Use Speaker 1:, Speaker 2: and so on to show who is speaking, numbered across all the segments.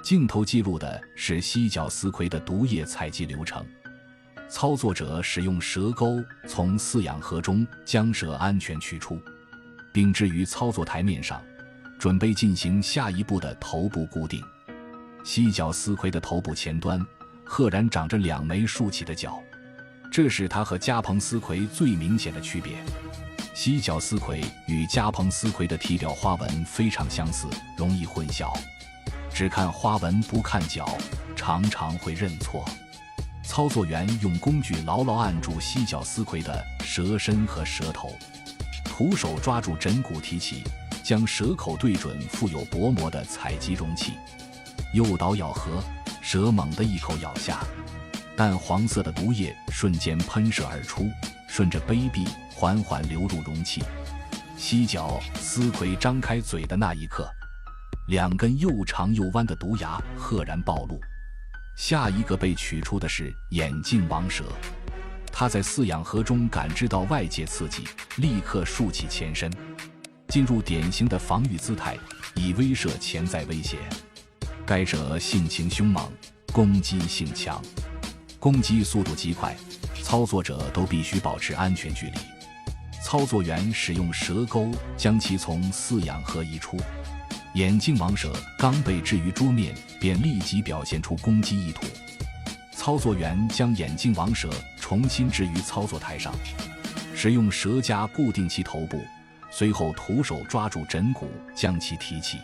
Speaker 1: 镜头记录的是犀角丝葵的毒液采集流程。操作者使用蛇钩从饲养盒中将蛇安全取出，并置于操作台面上，准备进行下一步的头部固定。犀角丝葵的头部前端赫然长着2枚竖起的角，这是它和加蓬丝葵最明显的区别。犀角丝葵与加蓬丝葵的体表花纹非常相似，容易混淆，只看花纹不看角，常常会认错。操作员用工具牢牢按住犀角丝葵的蛇身和蛇头，徒手抓住枕骨提起，将蛇口对准附有薄膜的采集容器，诱导咬合，蛇猛地一口咬下，淡黄色的毒液瞬间喷射而出，顺着杯壁缓缓流入容器。犀角丝葵张开嘴的那一刻，2根又长又弯的毒牙赫然暴露。下一个被取出的是眼镜王蛇，它在饲养盒中感知到外界刺激，立刻竖起前身，进入典型的防御姿态，以威慑潜在威胁。该蛇性情凶猛，攻击性强，攻击速度极快，操作者都必须保持安全距离。操作员使用蛇钩将其从饲养盒移出。眼镜王蛇刚被置于桌面，便立即表现出攻击意图。操作员将眼镜王蛇重新置于操作台上，使用蛇夹固定其头部，随后徒手抓住枕骨将其提起。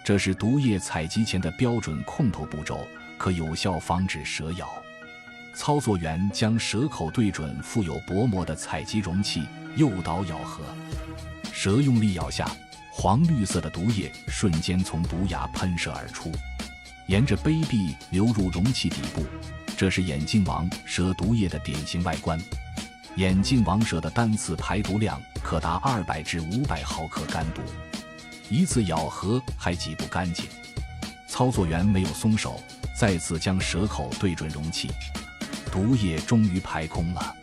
Speaker 1: 这是毒液采集前的标准控头步骤，可有效防止蛇咬。操作员将蛇口对准附有薄膜的采集容器，诱导咬合。蛇用力咬下，黄绿色的毒液瞬间从毒牙喷射而出，沿着杯壁流入容器底部。这是眼镜王蛇毒液的典型外观。眼镜王蛇的单次排毒量可达200至500毫克干毒，一次咬合还挤不干净。操作员没有松手，再次将蛇口对准容器，毒液终于排空了。